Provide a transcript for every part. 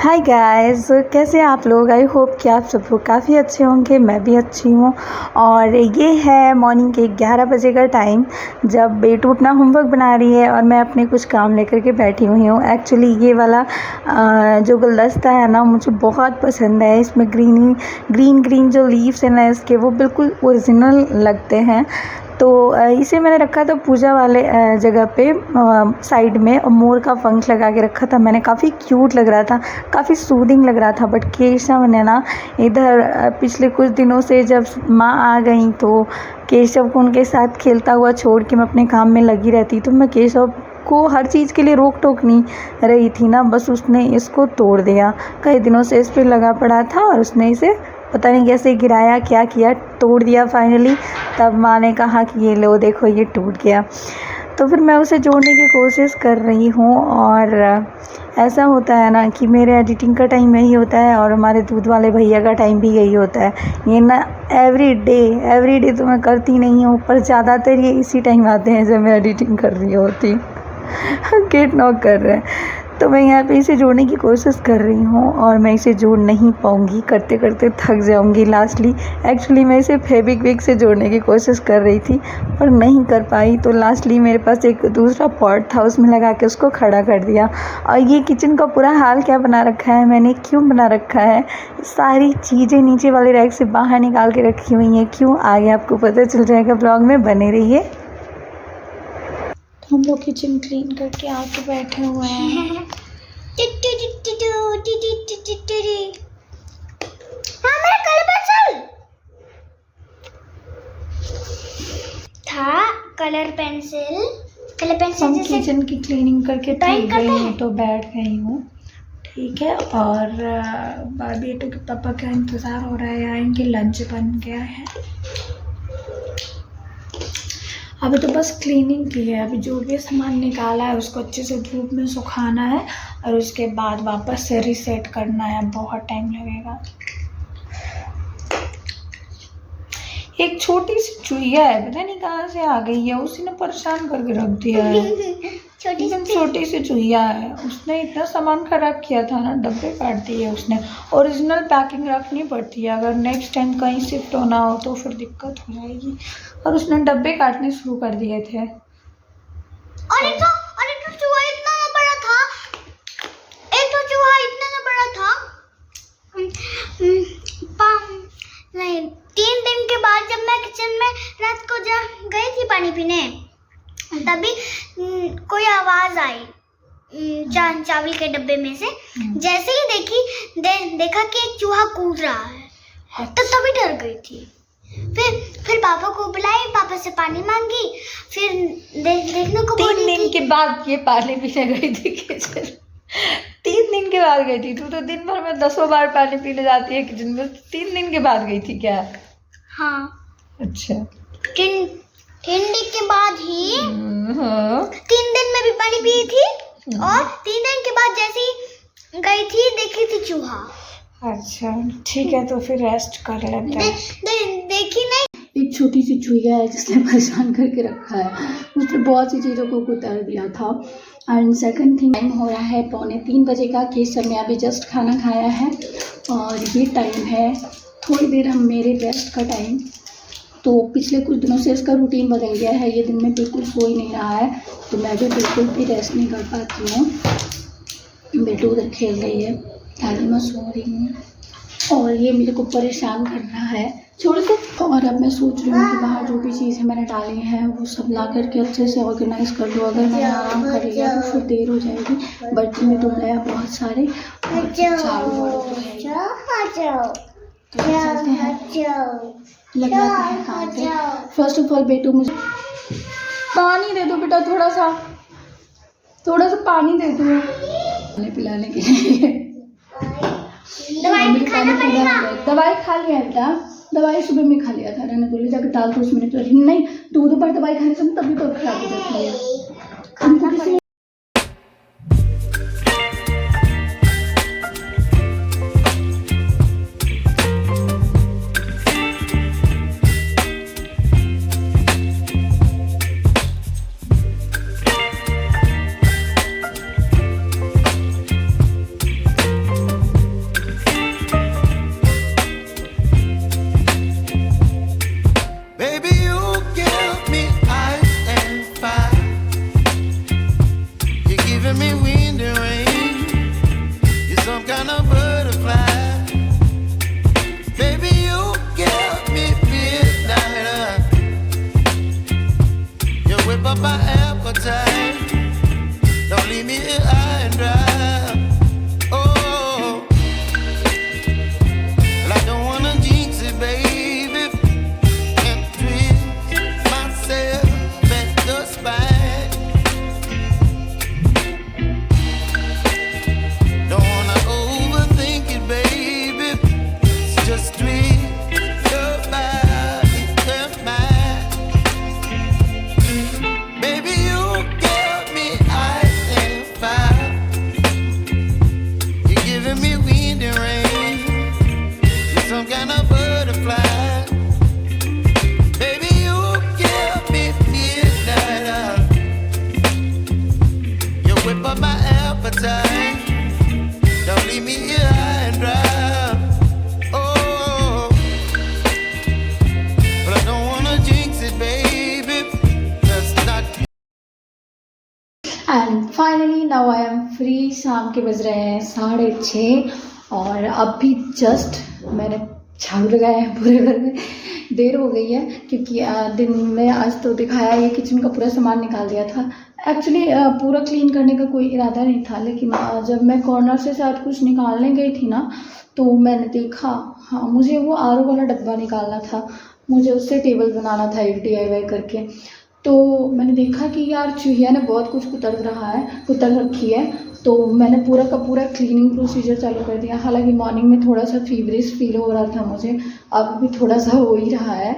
Hi guys, कैसे हैं आप लोग। आई होप कि आप सब लोग काफ़ी अच्छे होंगे। मैं भी अच्छी हूँ। और ये है मॉर्निंग के 11 बजे का टाइम, जब बेटू अपना होमवर्क बना रही है और मैं अपने कुछ काम लेकर के बैठी हुई हूँ। एक्चुअली ये वाला जो गुलदस्ता है ना, मुझे बहुत पसंद है। इसमें ग्रीन ग्रीन जो लीव्स हैं ना इसके, वो बिल्कुल ओरिजिनल लगते हैं। तो इसे मैंने रखा था पूजा वाले जगह पे साइड में, और मोर का पंख लगा के रखा था मैंने। काफ़ी क्यूट लग रहा था, काफ़ी सूदिंग लग रहा था। बट केशव ने ना इधर पिछले कुछ दिनों से जब माँ आ गई, तो केशव को उनके साथ खेलता हुआ छोड़ के मैं अपने काम में लगी रहती। तो मैं केशव को हर चीज़ के लिए रोक टोक नहीं रही थी ना, बस उसने इसको तोड़ दिया। कई दिनों से इस पर लगा पड़ा था और उसने इसे पता नहीं कैसे गिराया, क्या किया, तोड़ दिया फाइनली। तब माँ ने कहा कि ये लो देखो, ये टूट गया। तो फिर मैं उसे जोड़ने की कोशिश कर रही हूँ। और ऐसा होता है ना कि मेरे एडिटिंग का टाइम यही होता है और हमारे दूध वाले भैया का टाइम भी यही होता है। ये ना एवरी डे तो मैं करती नहीं हूँ, पर ज़्यादातर ये इसी टाइम आते हैं जब मैं एडिटिंग कर रही होती। गेट नॉक कर रहे हैं। तो मैं यहाँ पे इसे जोड़ने की कोशिश कर रही हूँ और मैं इसे जोड़ नहीं पाऊँगी, करते करते थक जाऊँगी लास्टली। एक्चुअली मैं इसे फेविक्विक से जोड़ने की कोशिश कर रही थी पर नहीं कर पाई। तो लास्टली मेरे पास एक दूसरा पॉट था, उसमें लगा के उसको खड़ा कर दिया। और ये किचन का पूरा हाल क्या बना रखा है मैंने, क्यों बना रखा है, सारी चीज़ें नीचे वाले रैक से बाहर निकाल के रखी हुई हैं। क्यों, आगे आपको पता चल जाएगा, ब्लॉग में बने रहिए। हम लोग किचन क्लीन करके आके बैठे हुए हैं। था कलर पेंसिल हम किचन की क्लीनिंग करके थक गई हूँ तो बैठ गई हूँ, ठीक है। और बेटू के पापा का इंतज़ार हो रहा है, आएंगे, लंच बन गया है। अभी तो बस क्लीनिंग की है। अभी जो भी सामान निकाला है उसको अच्छे से धूप में सुखाना है और उसके बाद वापस से रीसेट करना है। बहुत टाइम लगेगा। एक छोटी सी चुईया है, पता नहीं कहाँ से आ गई है, उसी ने परेशान करके रख दिया है। छोटी सी चुईया है, उसने इतना सामान खराब किया था ना, डब्बे काट दिए उसने। ओरिजिनल पैकिंग रखनी पड़ती है, अगर नेक्स्ट टाइम कहीं शिफ्ट होना हो तो फिर दिक्कत हो जाएगी। और उसने डब्बे काटने शुरू कर दिए थे। और एक तो चूहा इतना बड़ा था, नहीं 3 दिन के बाद जब मैं किचन में रात को जब गई थी पानी पीने, तभी कोई आवाज आई चावल के डब्बे में से। जैसे ही देखा कि एक चूहा कूद रहा है, तो तभी डर गई थी। फिर पापा को बुलाई, पापा से पानी मांगी, फिर देखने को 3 दिन के बाद ये पानी पीने गई थी किचन। 3 दिन के बाद गई थी। तू तो दिन भर में 10 बार पानी पीने जाती है किचन में, 3 दिन के बाद गई थी क्या? हाँ। अच्छा, 3 दिन के बाद ही। हाँ। 3 दिन में भी पानी पी थी और 3 दिन के बाद जैसे ही गई थी देखी थी चूहा। अच्छा ठीक है, तो फिर रेस्ट कर लेते हैं। देखी नहीं। एक छोटी सी चुईया है जिसने परेशान करके रखा है, उसने बहुत सी चीज़ों को उतार दिया था। एंड सेकंड थिंग, टाइम हो रहा है 2:45 बजे का। केशव ने अभी जस्ट खाना खाया है और ये टाइम है थोड़ी देर हम मेरे रेस्ट का टाइम। तो पिछले कुछ दिनों से इसका रूटीन बदल गया है, ये दिन में बिल्कुल सो ही नहीं रहा है, तो मैं भी बिल्कुल भी रेस्ट नहीं कर पाती हूँ। बेटू उधर खेल रही है, खाली मैं सो रही हूँ और ये मेरे को परेशान कर रहा है, छोड़ दो। और अब मैं सोच रही हूँ कि बाहर जो भी चीज़ें मैंने डाली हैं वो सब ला करके अच्छे से ऑर्गेनाइज कर लूँ। अगर मैंने आराम कर लिया तो फिर देर हो जाएगी। बर्तन में धुल है बहुत सारे, झाड़ू वाड़ू तो है, तो चलते हैं, लग जाते हैं काम पे। फर्स्ट ऑफ ऑल बेटू, मुझे पानी दे दो बेटा, थोड़ा सा पानी दे दो पिलाने के लिए। दवाई खाना पड़ेगा। दवाई खा लिया है बेटा, दवाई सुबह में खा लिया था, रहने दो, ले जाकर डाल दो उसमें। तो नहीं, दूध पर दवाई खाने से तभी तो खराब हो जाती है। Finally now I am free. शाम के बज रहे हैं 6:30 और अब भी जस्ट मैंने झाड़ू लगाया है पूरे घर में। देर हो गई है क्योंकि दिन में आज तो दिखाया ये किचन का पूरा सामान निकाल दिया था। एक्चुअली पूरा क्लीन करने का कोई इरादा नहीं था, लेकिन जब मैं कॉर्नर से शायद कुछ निकालने गई थी ना, तो मैंने देखा, हाँ मुझे वो आरओ वाला डब्बा निकालना था, मुझे उससे टेबल बनाना था एक DIY करके। तो मैंने देखा कि यार चूहिया ने बहुत कुछ कुतर रखी है, तो मैंने पूरा का पूरा क्लीनिंग प्रोसीजर चालू कर दिया। हालांकि मॉर्निंग में थोड़ा सा फीवरिश फील हो रहा था मुझे, अब भी थोड़ा सा हो ही रहा है।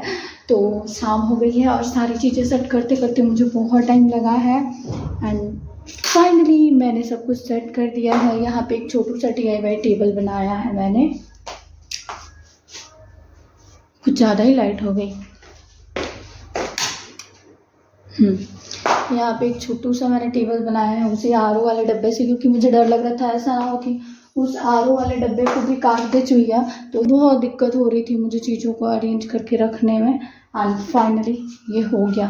तो शाम हो गई है और सारी चीज़ें सेट करते करते मुझे बहुत टाइम लगा है एंड फाइनली मैंने सब कुछ सेट कर दिया है। यहाँ पे एक छोटू सा DIY टेबल बनाया है मैंने, कुछ ज़्यादा ही लाइट हो गई। यहाँ पे एक छोटू सा मैंने टेबल बनाया है, उसे आरओ वाले डब्बे से, क्योंकि मुझे डर लग रहा था ऐसा ना हो कि उस आरओ वाले डब्बे को भी काट दे चुहिया, तो बहुत दिक्कत हो रही थी मुझे चीज़ों को अरेंज करके रखने में। एंड फाइनली ये हो गया।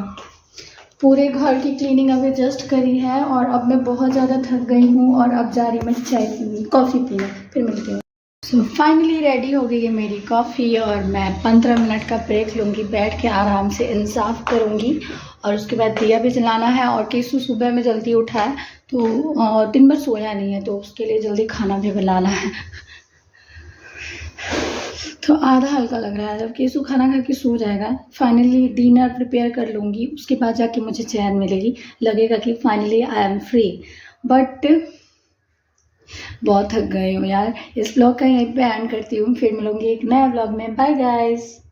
पूरे घर की क्लीनिंग अभी जस्ट करी है और अब मैं बहुत ज़्यादा थक गई हूँ और अब जा रही मैं कॉफ़ी पीने, फिर मिलती हूँ। सो फाइनली रेडी हो गई है मेरी कॉफ़ी और मैं 15 मिनट का ब्रेक लूँगी, बैठ के आराम से इंसाफ करूँगी और उसके बाद दिया भी जलाना है। और केसू सुबह में जल्दी उठा है, तो दिन भर सोया नहीं है, तो उसके लिए जल्दी खाना भी बनाना है। तो आधा हल्का लग रहा है, जब केसू खाना खा के सो जाएगा फाइनली डिनर प्रिपेयर कर लूँगी, उसके बाद जाके मुझे चैन मिलेगी, लगेगा कि finally I am free. But बहुत थक गई हूँ यार। इस ब्लॉग का यहीं पे एंड करती हूँ, फिर मिलूंगी एक नया ब्लॉग में। Bye guys.